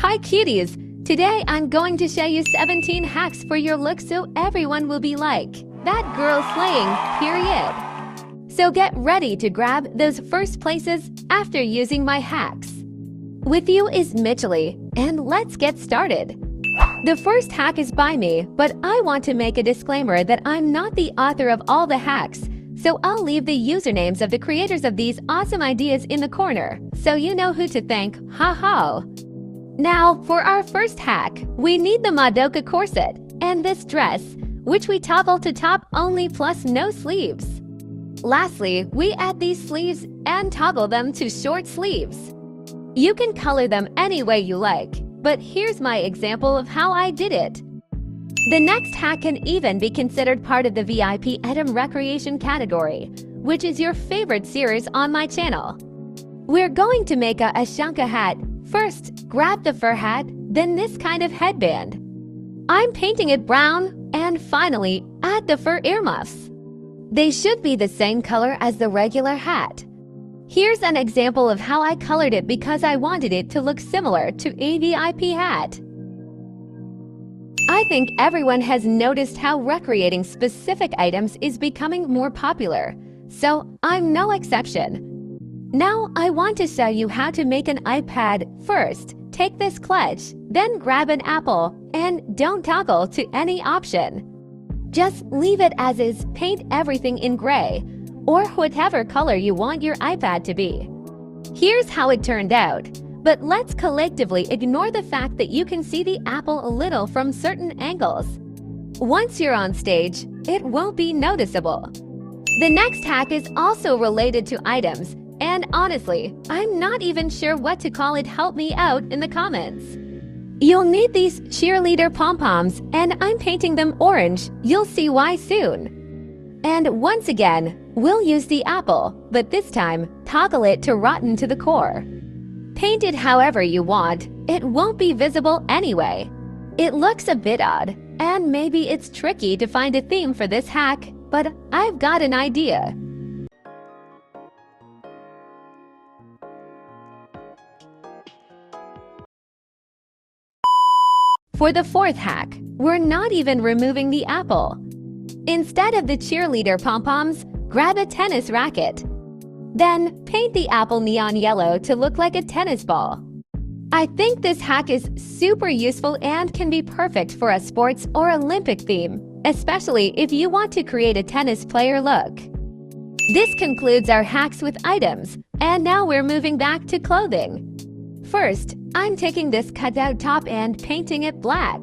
Hi cuties! Today I'm going to show you 17 hacks for your look so everyone will be like, that girl slaying, period. So get ready to grab those first places after using my hacks. With you is Michelly, and let's get started. The first hack is by me, but I want to make a disclaimer that I'm not the author of all the hacks, so I'll leave the usernames of the creators of these awesome ideas in the corner, so you know who to thank, ha. Now, for our first hack, we need the Madoka corset and this dress, which we toggle to top only plus no sleeves. Lastly, we add these sleeves and toggle them to short sleeves. You can color them any way you like, but here's my example of how I did it. The next hack can even be considered part of the VIP item recreation category, which is your favorite series on my channel. We're going to make a Ashanka hat. First, grab the fur hat, then this kind of headband. I'm painting it brown, and finally, add the fur earmuffs. They should be the same color as the regular hat. Here's an example of how I colored it because I wanted it to look similar to a VIP hat. I think everyone has noticed how recreating specific items is becoming more popular, so I'm no exception. Now I want to show you how to make an iPad. First, take this clutch, then grab an apple, and don't toggle to any option. Just leave it as is, paint everything in gray, or whatever color you want your iPad to be. Here's how it turned out, but let's collectively ignore the fact that you can see the apple a little from certain angles. Once you're on stage, it won't be noticeable. The next hack is also related to items, and honestly, I'm not even sure what to call it. Help me out in the comments. You'll need these cheerleader pom-poms, and I'm painting them orange. You'll see why soon. And once again, we'll use the apple, but this time, toggle it to rotten to the core. Paint it however you want, it won't be visible anyway. It looks a bit odd, and maybe it's tricky to find a theme for this hack, but I've got an idea. For the fourth hack, we're not even removing the apple. Instead of the cheerleader pom-poms, grab a tennis racket. Then, paint the apple neon yellow to look like a tennis ball. I think this hack is super useful and can be perfect for a sports or Olympic theme, especially if you want to create a tennis player look. This concludes our hacks with items, and now we're moving back to clothing. First, I'm taking this cutout top and painting it black.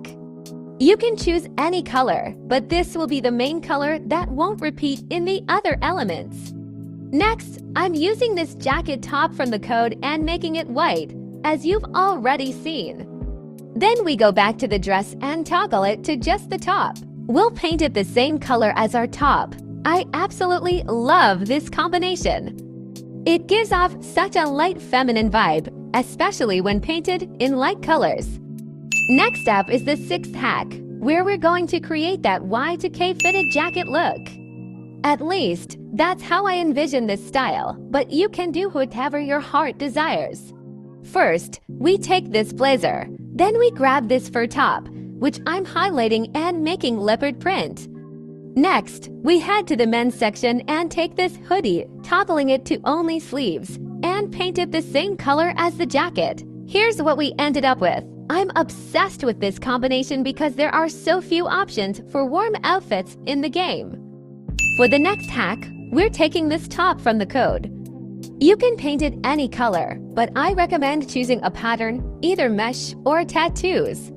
You can choose any color, but this will be the main color that won't repeat in the other elements. Next, I'm using this jacket top from the code and making it white, as you've already seen. Then we go back to the dress and toggle it to just the top. We'll paint it the same color as our top. I absolutely love this combination. It gives off such a light feminine vibe, especially when painted in light colors. Next up is the sixth hack, where we're going to create that Y2K fitted jacket look. At least, that's how I envision this style, but you can do whatever your heart desires. First, we take this blazer, then we grab this fur top, which I'm highlighting and making leopard print. Next, we head to the men's section and take this hoodie, toggling it to only sleeves, and paint it the same color as the jacket. Here's what we ended up with. I'm obsessed with this combination because there are so few options for warm outfits in the game. For the next hack, we're taking this top from the code. You can paint it any color, but I recommend choosing a pattern, either mesh or tattoos.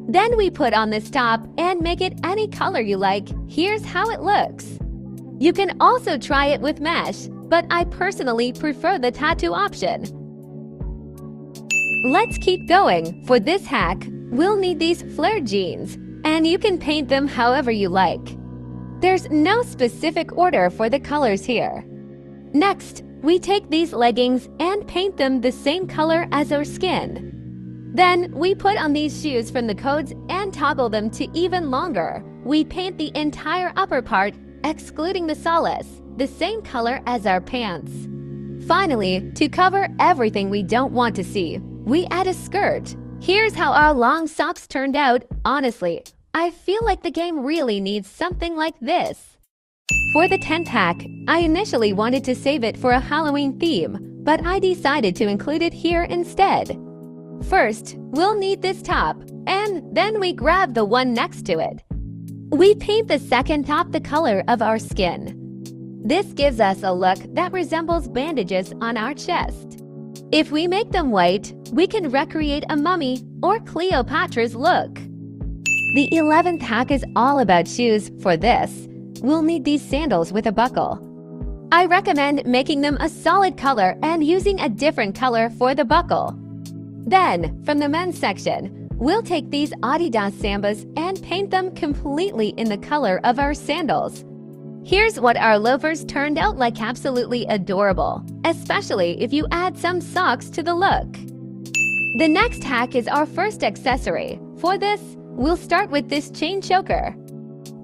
Then we put on this top and make it any color you like. Here's how it looks. You can also try it with mesh, but I personally prefer the tattoo option. Let's keep going. For this hack, we'll need these flared jeans, and you can paint them however you like. There's no specific order for the colors here. Next, we take these leggings and paint them the same color as our skin. Then, we put on these shoes from the codes and toggle them to even longer. We paint the entire upper part, excluding the solace, the same color as our pants. Finally, to cover everything we don't want to see, we add a skirt. Here's how our long socks turned out. Honestly, I feel like the game really needs something like this. For the 10th hack, I initially wanted to save it for a Halloween theme, but I decided to include it here instead. First, we'll need this top, and then we grab the one next to it. We paint the second top the color of our skin. This gives us a look that resembles bandages on our chest. If we make them white, we can recreate a mummy or Cleopatra's look. The 11th hack is all about shoes. For this, we'll need these sandals with a buckle. I recommend making them a solid color and using a different color for the buckle. Then, from the men's section, we'll take these Adidas Sambas and paint them completely in the color of our sandals. Here's what our loafers turned out like. Absolutely adorable, especially if you add some socks to the look. The next hack is our first accessory. For this, we'll start with this chain choker.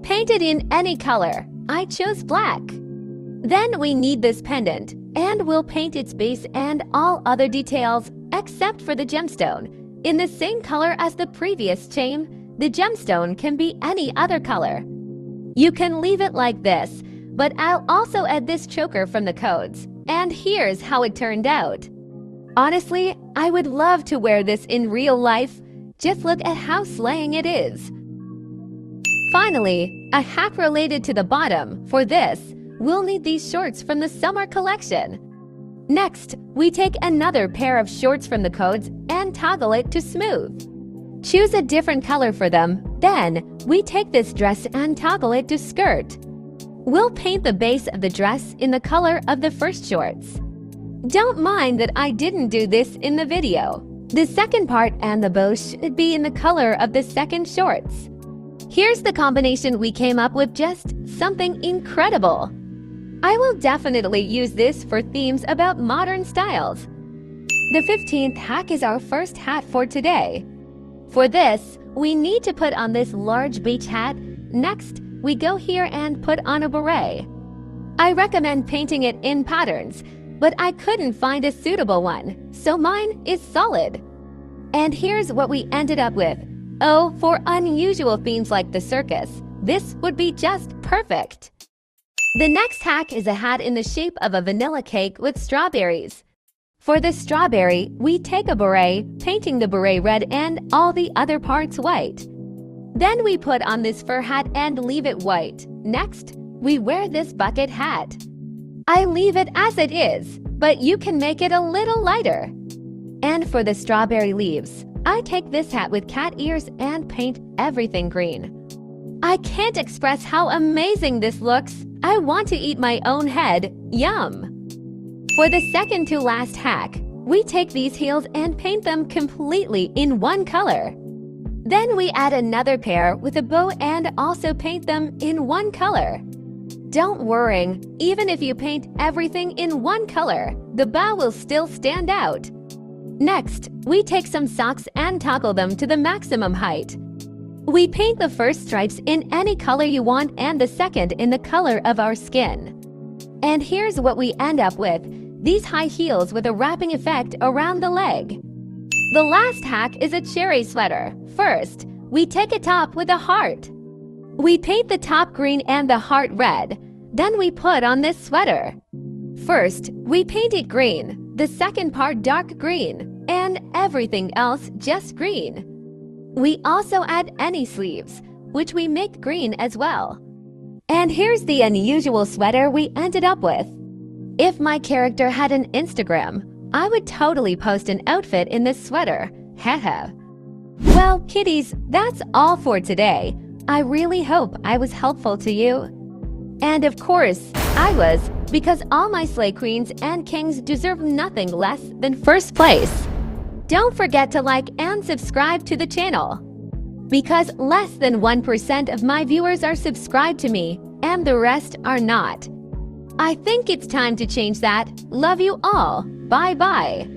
Paint it in any color. I chose black. Then we need this pendant, and we'll paint its base and all other details except for the gemstone in the same color as the previous chain. The gemstone can be any other color. You can leave it like this, but I'll also add this choker from the codes. And here's how it turned out. Honestly, I would love to wear this in real life. Just look at how slaying it is. Finally, a hack related to the bottom. For this, we'll need these shorts from the summer collection. Next, we take another pair of shorts from the codes and toggle it to smooth. Choose a different color for them. Then, we take this dress and toggle it to skirt. We'll paint the base of the dress in the color of the first shorts. Don't mind that I didn't do this in the video. The second part and the bow should be in the color of the second shorts. Here's the combination we came up with, just something incredible. I will definitely use this for themes about modern styles. The 15th hack is our first hat for today. For this, we need to put on this large beach hat. Next, we go here and put on a beret. I recommend painting it in patterns, but I couldn't find a suitable one, so mine is solid. And here's what we ended up with. Oh, for unusual themes like the circus, this would be just perfect. The next hack is a hat in the shape of a vanilla cake with strawberries. For the strawberry, we take a beret, painting the beret red and all the other parts white. Then we put on this fur hat and leave it white. Next, we wear this bucket hat. I leave it as it is, but you can make it a little lighter. And for the strawberry leaves, I take this hat with cat ears and paint everything green. I can't express how amazing this looks. I want to eat my own head. Yum! For the second to last hack, we take these heels and paint them completely in one color. Then we add another pair with a bow and also paint them in one color. Don't worry, even if you paint everything in one color, the bow will still stand out. Next, we take some socks and toggle them to the maximum height. We paint the first stripes in any color you want and the second in the color of our skin. And here's what we end up with. These high heels with a wrapping effect around the leg. The last hack is a cherry sweater. First, we take a top with a heart. We paint the top green and the heart red. Then we put on this sweater. First, we paint it green, the second part dark green, and everything else just green. We also add any sleeves, which we make green as well. And here's the unusual sweater we ended up with. If my character had an Instagram, I would totally post an outfit in this sweater. Haha. Well, kitties, that's all for today. I really hope I was helpful to you. And of course, I was, because all my slay queens and kings deserve nothing less than first place. Don't forget to like and subscribe to the channel, because less than 1% of my viewers are subscribed to me, and the rest are not. I think it's time to change that. Love you all. Bye-bye.